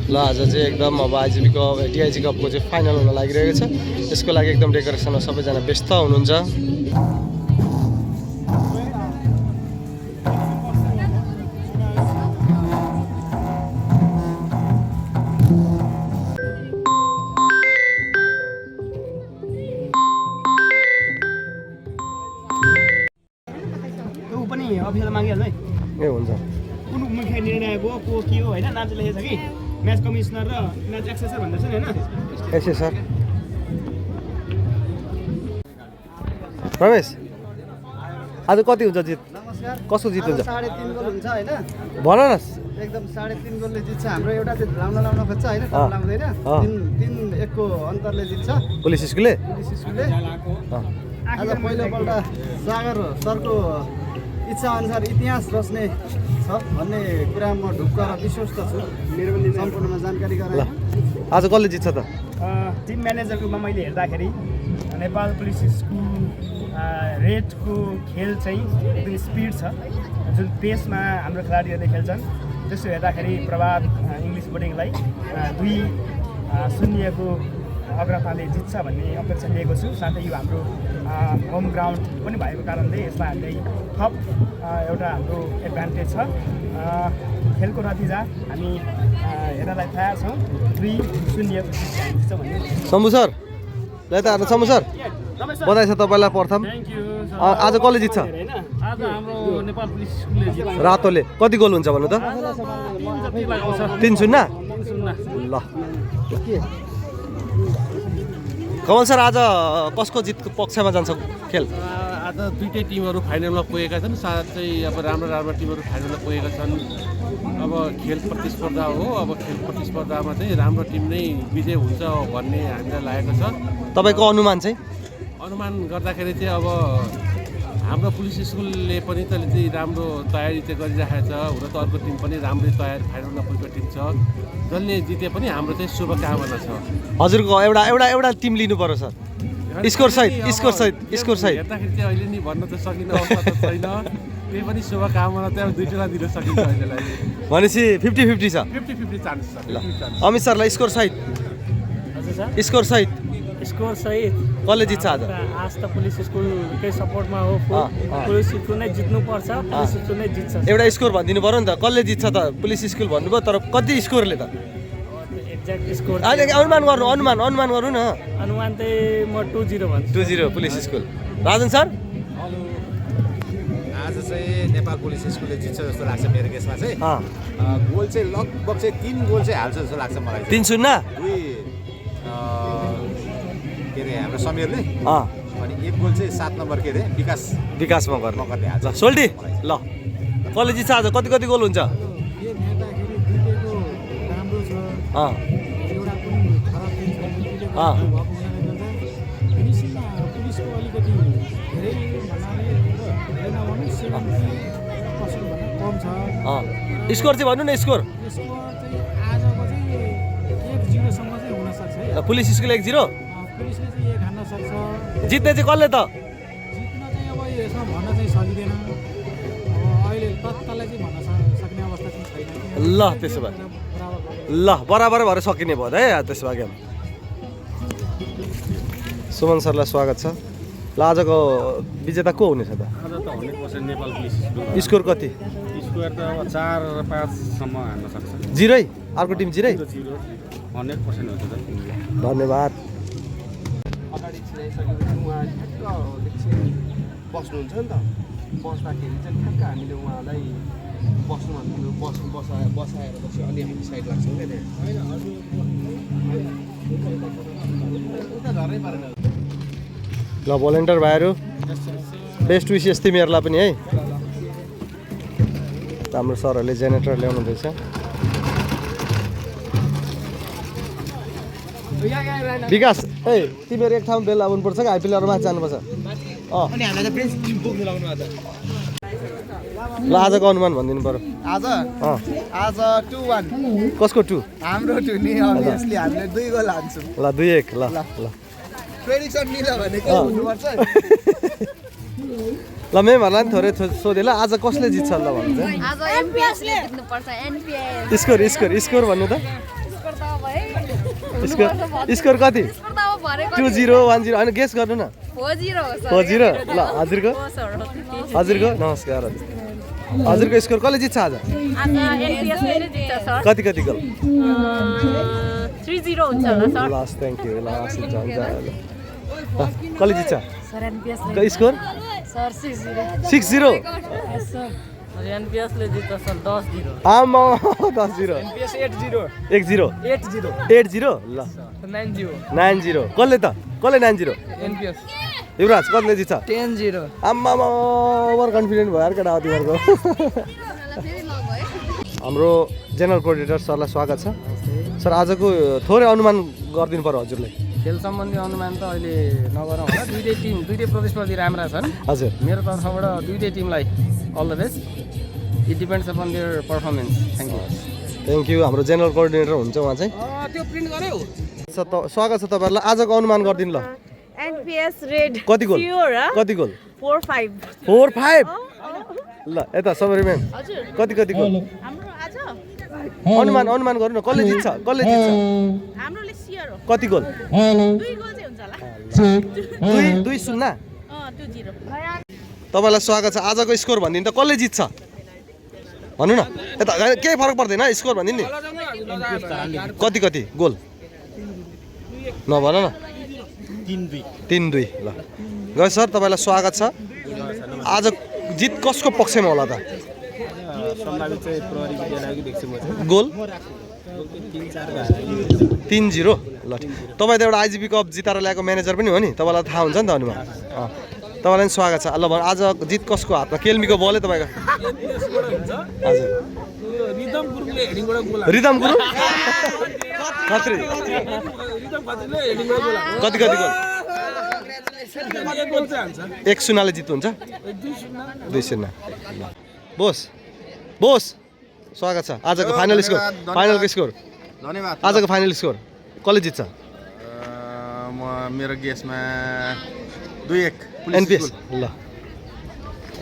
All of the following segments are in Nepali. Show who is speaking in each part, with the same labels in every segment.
Speaker 1: ल आज चाहिँ एकदम अब आइजिबीको डिआइजी कपको चाहिँ फाइनल हुन लागिरहेको छ। यसको लागि एकदम डेकोरेसनमा सबैजना व्यस्त हुनुहुन्छ।
Speaker 2: ऊ पनि अफिसमा मागिहाल्नु है।
Speaker 1: ए हुन्छ।
Speaker 2: कुन मुख्य निर्णयको को के हो होइन नाम चाहिँ लेखेको छ कि म्याच कमिसनर र म्याच एक्सेसर भन्दैछ नि होइन।
Speaker 1: यसै सर रमेश आज कति हुन्छ जित?
Speaker 3: नमस्कार।
Speaker 1: कसको जित हुन्छ?
Speaker 3: 3.5 गोल हुन्छ होइन।
Speaker 1: भन न।
Speaker 3: एकदम 3.5 गोलले जित्छ हाम्रो। एउटा चाहिँ लाउन खोज्छ होइन, तर लाउँदैन। 3-1 को अन्तरले जित्छ
Speaker 1: पुलिस स्कुलले।
Speaker 3: स्कुलले। आज पहिलोपल्ट सागर सरको इच्छा अनुसार इतिहास रच्ने छ भन्ने कुरा म ढुक्क र विश्वस्त छु। मेरो पनि सम्पूर्णमा जानकारी गराएँ।
Speaker 1: आज कसले जित्छ त?
Speaker 2: टिम म्यानेजरको रूपमा मैले हेर्दाखेरि नेपाल पुलिस स्कुल रेडको खेल चाहिँ एकदम स्पिड छ, जुन पेसमा हाम्रो खेलाडीहरूले खेल्छन्। त्यसो हेर्दाखेरि प्रभात इङ्ग्लिस बोर्डिङलाई 2-0 को अग्रताले जित्छ भन्ने अपेक्षा लिएको छु। साथै यो हाम्रो होम ग्राउन्ड पनि भएको कारणले यसमा हामीलाई थप एउटा हाम्रो एडभान्टेज छ। खेलको नतिजा हामी हेर्नलाई तयार छौँ। 2-0 जित्छ भन्ने।
Speaker 1: शम्भु सर ल त शम्भु सर बधाई छ तपाईँलाई प्रथम। आज कसले जित्छ?
Speaker 2: आज हाम्रो नेपाल पुलिस स्कुलले जित्छ।
Speaker 1: रातोले कति गोल हुन्छ भन्नु त? 3-0। ल कमल सर आज कसको जितको पक्षमा जान्छ खेल?
Speaker 4: आज दुईटै टिमहरू फाइनलमा पुगेका छन्। साथै अब राम्रो टिमहरू फाइनलमा पुगेका छन्। अब खेल प्रतिस्पर्धा हो। अब खेल प्रतिस्पर्धामा चाहिँ राम्रो टिम नै विजय हुन्छ भन्ने हामीलाई लागेको छ।
Speaker 1: तपाईँको अनुमान चाहिँ?
Speaker 4: अनुमान गर्दाखेरि चाहिँ अब हाम्रो पुलिस स्कुलले पनि चाहिँ राम्रो तयारी चाहिँ गरिराखेको छ। हुन त अर्को टिम पनि राम्रै तयारी फाइनलमा पुगेको टिम छ। जसले जिते पनि हाम्रो चाहिँ शुभकामना छ।
Speaker 1: हजुरको एउटा टिम लिनु पर्यो सर, स्कोर सहित।
Speaker 4: हेर्दाखेरि चाहिँ अहिले नि भन्न त सकिनँ, अवस्था त छैन। त्यही पनि शुभकामना चाहिँ अब दुईटैलाई दिन सकिन्छ अहिलेलाई।
Speaker 1: भनेपछि 50-50 छ।
Speaker 4: 50-50 चान्स छ।
Speaker 1: अमित सरलाई स्कोर सहित
Speaker 2: स्कोर सहित
Speaker 1: कसले जित्छ आज?
Speaker 2: आज त पुलिस स्कुलकै सपोर्टमा हो। पुलिस स्कुल नै जित्नुपर्छ, पुलिस स्कुल नै जित्छ।
Speaker 1: एउटा स्कोर भनिदिनु पर्यो नि त, कसले जित्छ त? पुलिस स्कुल भन्नुभयो तर कति स्कोरले त?
Speaker 2: एक्ज्याक्ट स्कोर
Speaker 1: अहिले अनुमान गर्नु न।
Speaker 2: अनुमान चाहिँ म 2-0 भन्छु।
Speaker 1: 2-0 पुलिस स्कुल। राजन सर
Speaker 5: आज चाहिँ नेपाल पुलिस स्कुलले जित्छ जस्तो लाग्छ मेरो केसमा चाहिँ। गोल चाहिँ लगभग चाहिँ 3 गोल चाहिँ हाल्छ जस्तो लाग्छ मलाई।
Speaker 1: 3-0
Speaker 5: के अरे हाम्रो समीरले, अनि 1 गोल चाहिँ 7 नम्बर के अरे
Speaker 1: विकासमा गर्नु।
Speaker 5: हाल्छ।
Speaker 1: ल सोल्टी ल कसले जित्छ आज? कति गोल हुन्छ? स्कोर चाहिँ भन्नु न। स्कोर पुलिस स्कुल 1-0 जित्ने चाहिँ कसले त? ल त्यसो भए ल बराबर भएर सकिने भयो है त्यसो भए गेम। सुमन सरलाई स्वागत छ। ल आजको विजेता को हुनेछ त?
Speaker 4: आज त 100% नेपाल पुलिस स्कुल।
Speaker 1: स्कोर कति?
Speaker 4: स्कोर त अब 4-5 सम्म हान्न सक्छ।
Speaker 1: 0? अर्को टिम 0?
Speaker 4: 100% हुन्छ त।
Speaker 1: धन्यवाद।
Speaker 3: अगाडि छिराइसकेपछि उहाँ ठ्याक्क एकछिन बस्नुहुन्छ नि त। बस्दाखेरि चाहिँ ठ्याक्क हामीले उहाँलाई बस्नु भन्नु बसाएर पछि अलि हामी साइड लाग्छौँ क्या त्यहाँ।
Speaker 1: ल भोलिन्टियर भाइहरू बेस्ट विसेस तिमीहरूलाई पनि है। हाम्रो सरहरूले जेनेरेटर ल्याउनु हुँदैछ। विकास तिमीहरू एक ठाउँ बेला आउनुपर्छ कि आइपिएल माथि जानुपर्छ? ल आजको अनुमान भनिदिनु पर्यो।
Speaker 3: आज 2-1
Speaker 1: कसको 2?
Speaker 3: हाम्रो 2 नि अभियसली हामीले 2 गोल हान्छौँ।
Speaker 1: ल 2-1 ल
Speaker 3: प्रेडिक्सन मिल्यो भने के हुनुपर्छ?
Speaker 1: ल मेमहरूलाई पनि थोरै सोधेँ ल आज कसले जित्छ ल भन्नु चाहिँ?
Speaker 6: आज एनपीएस ले जित्नु पर्छ। एनपीएस
Speaker 1: स्कोर भन्नु त? स्कोर कति 2010 होइन गेस गर्नु न 40 ल हजुरको नमस्कार हजुरको स्कोर कसले जित्छ आज कति कति गोल
Speaker 6: 3-0 हुन्छ होला sir
Speaker 1: last thank you last कसले जित्छ स्कोर
Speaker 6: सर 6-0
Speaker 1: 6-0
Speaker 6: एनपीएसले जित्छ सर 10-0
Speaker 1: आमा 10-0
Speaker 2: एनपीएस 8-0
Speaker 1: 1-0 8-0 ल 9-0 कसले 9-0
Speaker 2: एनपीएस
Speaker 1: युवराज कसले जित्छ
Speaker 2: 10-0
Speaker 1: आमा ओभर कन्फिडेन्ट भयो केटा हो तिमीहरूको हाम्रो जेनरल कोअर्डिनेटर सरलाई स्वागत छ सर आजको थोरै अनुमान गरिदिनु पर्यो हजुरले
Speaker 7: खेल सम्बन्धी अनुमान त अहिले नगरौँ होला दुईटै प्रतिस्पर्धी राम्रा छन्
Speaker 1: हजुर
Speaker 7: मेरो तर्फबाट दुईटै टिमलाई all the best it depends upon their performance
Speaker 1: thank you हाम्रो जेनरल कोअर्डिनेटर हुन्छ उहाँ चाहिँ
Speaker 7: त्यो प्रिन्ट गर्यो
Speaker 1: स्वागत छ तपाईँहरूलाई आजको अनुमान गरिदिनु ल
Speaker 6: एनपीएस रेड
Speaker 1: कति गोल
Speaker 6: 4-5
Speaker 1: 4-5 ल यता सबरी म्याम कति गोल
Speaker 6: हाम्रो आज
Speaker 1: अनुमान गर्नु न कसले जित्छ
Speaker 6: हाम्रोले सियर हो
Speaker 1: कति गोल
Speaker 6: 2 गोल चाहिँ हुन्छ होला
Speaker 1: 2-0
Speaker 6: 2-0
Speaker 1: तपाईँलाई स्वागत छ आजको स्कोर भनिदिनु त कसले जित्छ भन्नु न यता केही फरक पर्दैन स्कोर भनिदिनु नि कति गोल नभन न 3-2 ल गयो सर तपाईँलाई स्वागत छ आज जित कसको पक्षमा होला त गोल 3-0 ल तपाईँ त एउटा आइजिपी कप जिताएर ल्याएको म्यानेजर पनि हो नि तपाईँलाई थाहा हुन्छ नि त अनुमान तपाईँलाई पनि स्वागत छ ल आज जित कसको हातमा केल्मीको बलै तपाईँको हजुर रिदम गुरुङ खत्री कति गोल 1-0 जित्नुहुन्छ 2-0 बोस स्वागत छ आजको फाइनलको स्कोर
Speaker 5: धन्यवाद
Speaker 1: आजको फाइनल स्कोर कसले जित्छ
Speaker 5: मेरो गेसमा 2-1
Speaker 1: एनपीएस ल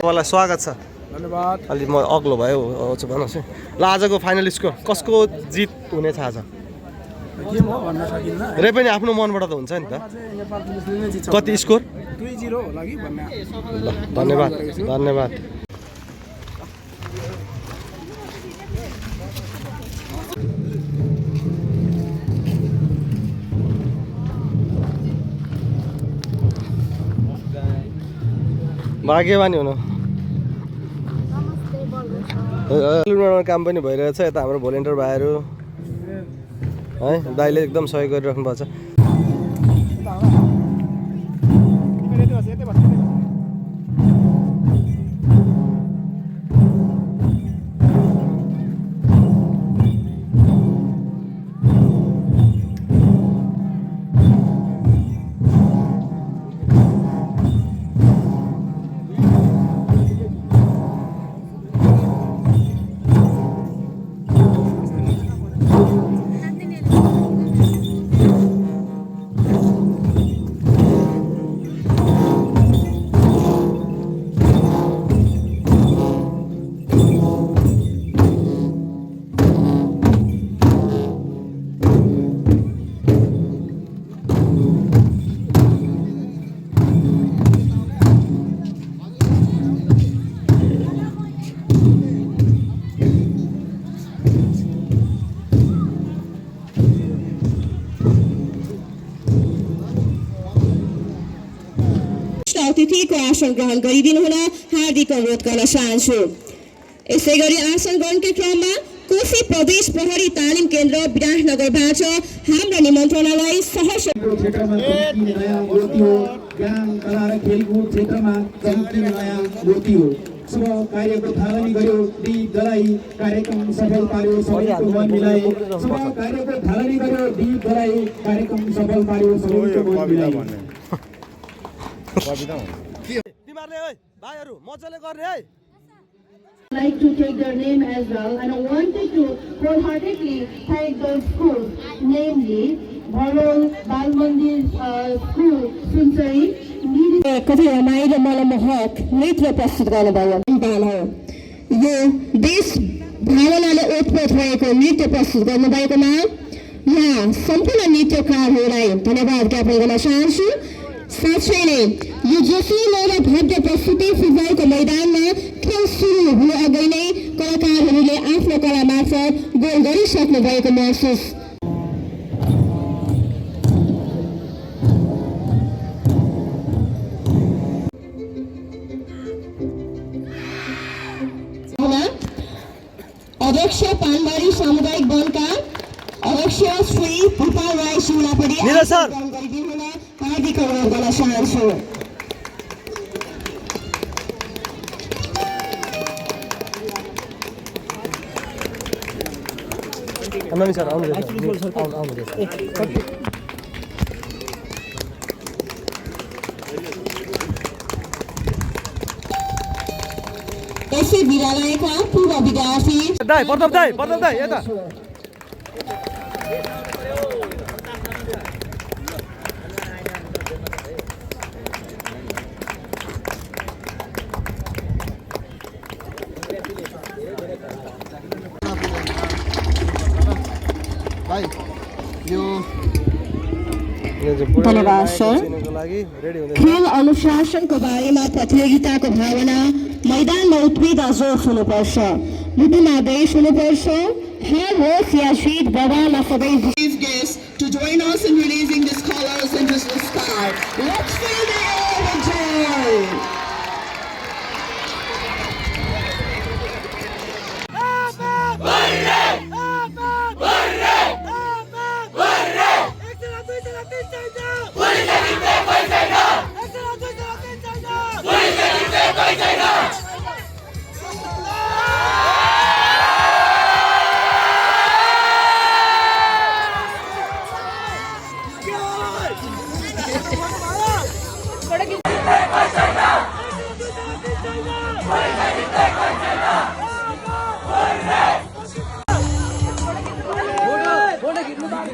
Speaker 1: तपाईँलाई स्वागत छ
Speaker 2: धन्यवाद
Speaker 1: अलि म अग्लो भयो भन्नुहोस् ल आजको फाइनल स्कोर कसको जित हुने थाहा छ
Speaker 2: के म भन्न सकिन्न
Speaker 1: रे पनि आफ्नो मनबाट त हुन्छ नि त
Speaker 2: नेपाल पुलिसले नै जित्छ
Speaker 1: कति स्कोर
Speaker 2: 2-0 होला कि भन्ने
Speaker 1: ल धन्यवाद भाग्यवानी हुनु काम पनि भइरहेछ यता हाम्रो भोलिन्टियर भाइहरू है दाइले एकदम सहयोग गरिराख्नु भएको छ
Speaker 8: अतिथिको आसन ग्रहण गरिदिनु हुन हार्दिक अनुरोध गर्न चाहन्छु। यसै गरी आसन ग्रहणकै क्रममा कोशी प्रदेश प्रहरी तालिम केन्द्र विराटनगरबाट हाम्रो निमन्त्रणालाई सहर्ष
Speaker 9: खेलकुद क्षेत्रमा चम्किने नयाँ मूर्ति हो। शुभ कार्यको थालनी गर्यो डी दलाई कार्यक्रम सफल पार्यो सबैको मन मिलाए। शुभ कार्यको थालनी गर्यो डी दलाई कार्यक्रम सफल पार्यो सबैको मन मिलाए।
Speaker 1: तिमीहरूले ओइ भाइहरू मजाले गर्ने है।
Speaker 8: like to take their name as well, and I wanted to wholeheartedly thank those schools, namely Bharol Bal Mandir School, Sunsari. कति रमाइलो मनमोहक नृत्य प्रस्तुत गर्नुभयो। यो देश भावनाले ओतप्रोत भएको नृत्य प्रस्तुत गर्नुभएकोमा यहाँ सम्पूर्ण नृत्यकारहरूलाई धन्यवाद ज्ञापन गर्न चाहन्छु। साथै नै यो जोसिलो र भव्य प्रस्तुति फुटबलको मैदानमा खेल सुरु हुनु अघि नै कलाकारहरूले आफ्नो कला मार्फत गोल गरिसक्नु भएको महसुस अध्यक्ष पानबारी सामुदायिक वनका अध्यक्ष श्री भूपाल राई शिवलापरी हार्दिक अनुरोध गर्न चाहन्छु। यसै विद्यालयका पूर्व विद्यार्थी
Speaker 1: प्रताप दाई यता
Speaker 8: धन्यवाद सर। खेल अनुशासनको बारेमा प्रतियोगिताको भावना मैदानमा उत्प्रेरक जोस हुनुपर्छ, मुटुमा देश हुनुपर्छ। हार होस् या जीत दबामा सबै to join us in releasing these colors into the sky. Let's fill the air with joy.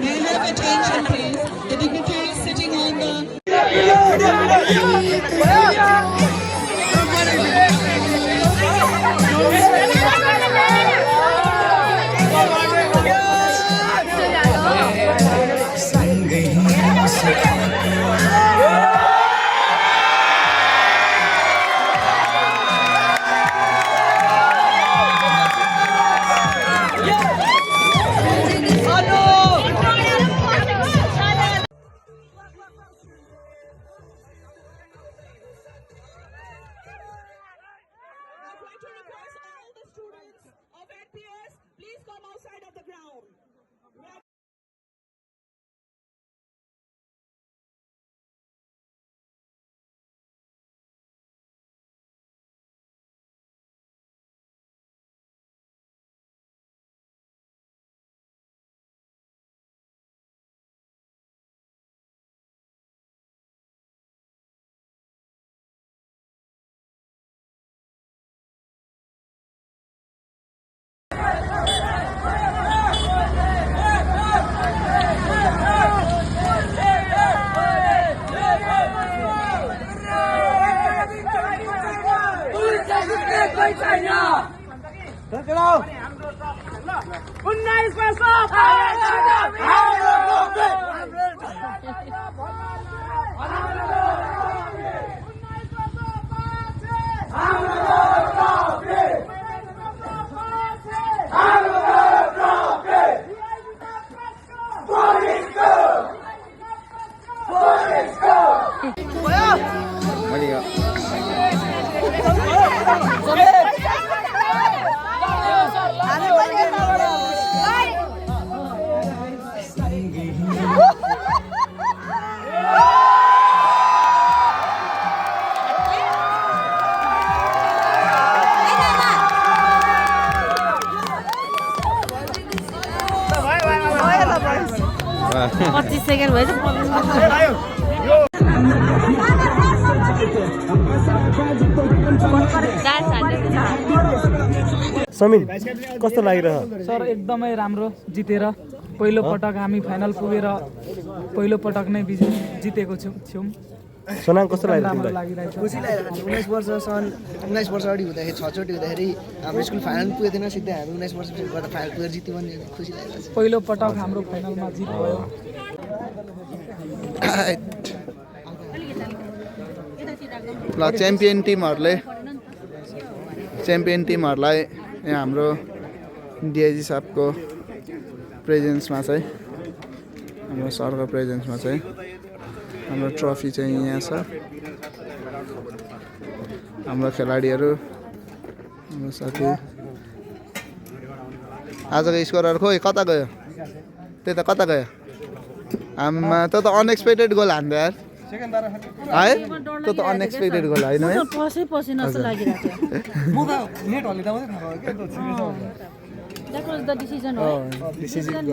Speaker 8: May I have attention, please? The dignitaries sitting on the...
Speaker 1: Sameen कस्तो लागिरह?
Speaker 2: सर एकदमै राम्रो जितेर पहिलो पटक हामी फाइनल पुगेर पहिलो पटक नै जितेको छौँ।
Speaker 1: सोनाङ कस्तो लाग्यो तिमीलाई
Speaker 10: खुसी लागिरहेको छ 19 वर्ष अगाडि हुँदाखेरि 6 चोटि हुँदाखेरि हाम्रो स्कुल फाइनल पुगेन सिधै हामी 19 वर्ष गर्दा फाइनल पुगेर जित्यो भने खुसी लागिरहेको छ
Speaker 2: पहिलो पटक हाम्रो फाइनलमा जित भयो
Speaker 11: ल च्याम्पियन टिमहरूलाई यहाँ हाम्रो डिआइजी साहबको प्रेजेन्समा चाहिँ हाम्रो सरको प्रेजेन्समा चाहिँ हाम्रो ट्रफी चाहिँ यहाँ छ हाम्रो खेलाडीहरू हाम्रो साथी आजको स्कोरर खोइ कता गयो त्यही त कता गयो आमा त अनएक्सपेक्टेड गोल हान्दै यार है त्यो त अनएक्सपेक्टेड गोल होइन है
Speaker 6: That was the decision, right? Decision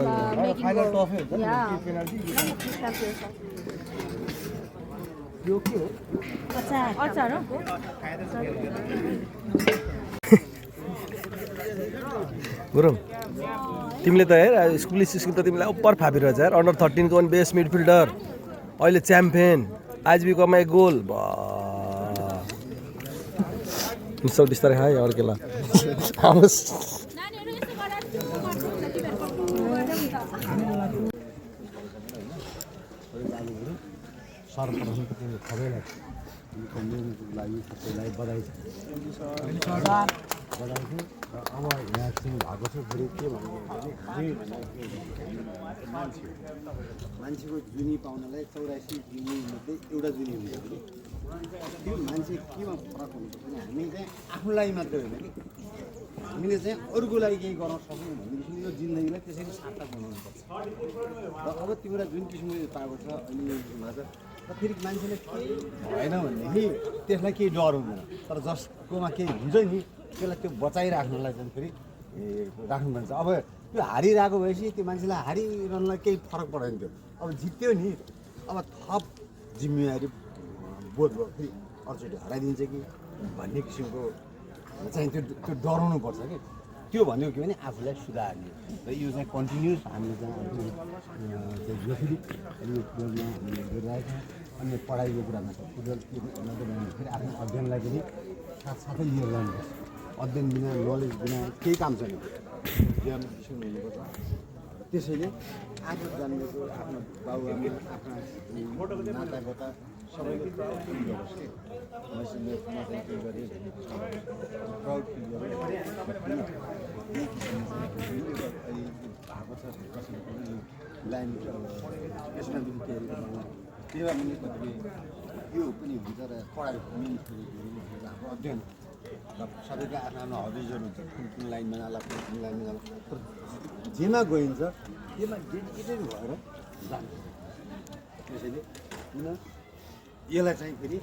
Speaker 6: making goal. Yeah. अचार हो
Speaker 1: गुरुङ तिमीले त हेर स्कुल त तिमीलाई उपर फापिरहेछ यार अन्डर 13 को पनि बेस्ट मिडफिल्डर अहिले च्याम्पियन आजबीकोमा एक गोल मिसौ बिस्तारै खाए अर्केला आउनुहोस् सर्वप्रथम सबैलाई लागि सबैलाई बधाई छ बधाई छ र अब यहाँ चाहिँ भएको छ फेरि के भन्नु भने मान्छेको जुनी पाउनलाई 84 जुनीमध्ये एउटा जुनी हुन्छ त्यो मान्छे केमा फरक हुन्छ भने हामी चाहिँ आफूलाई मात्रै होइन कि हामीले चाहिँ अरूको लागि केही गर्न सक्यौँ भनेदेखि यो जिन्दगीलाई त्यसरी सार्थक बनाउनुपर्छ र अब तिमीलाई जुन किसिमले पाएको छ अहिलेमा त र फेरि मान्छेले केही भएन भनेदेखि त्यसलाई केही डर हुँदैन तर जसकोमा केही हुन्छ नि त्यसलाई त्यो बचाइराख्नलाई चाहिँ फेरि राख्नुपर्छ अब त्यो हारिरहेको भएपछि त्यो मान्छेलाई हारिरहनलाई केही फरक पर्दैन थियो अब जित्यो नि अब थप जिम्मेवारी बोध भयो फेरि अर्चोटि हराइदिन्छ कि भन्ने किसिमको चाहिँ त्यो डराउनुपर्छ कि त्यो भनेको के भने आफूलाई सुधार्ने र यो चाहिँ कन्टिन्युस हामीले चाहिँ फेरि यो फुटबलमा हामीले गरिरहेका अन्य पढाइको कुरामा छ फुटबल फेरि आफ्नो अध्ययनलाई पनि साथसाथै लिएर जानुपर्छ अध्ययन बिना नलेज बिना केही काम छैन ज्ञान किसिम हुनुपर्छ त्यसैले आफू जान्नेको आफ्नो बाबुआमा आफ्ना नातागोता सबैले प्राउड फिल गरोस् कि मैले के गरेँ प्राउड फिल गरेँ भएको छ कसैले पनि लाइन यसमा पनि के त्यही पनि कतिले यो पनि हुन्छ र पढाइ पनि हाम्रो अध्ययन र सबैको आफ्नो आफ्नो हबिजहरू हुन्छ कुन लाइनमा जाला कुन लाइनमा जाला जेमा गइन्छ त्यसमा डेडिकेटेड भएर जान्छ त्यसैले किन यसलाई चाहिँ फेरि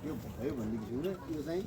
Speaker 1: यो भयो भनेदेखि यो चाहिँ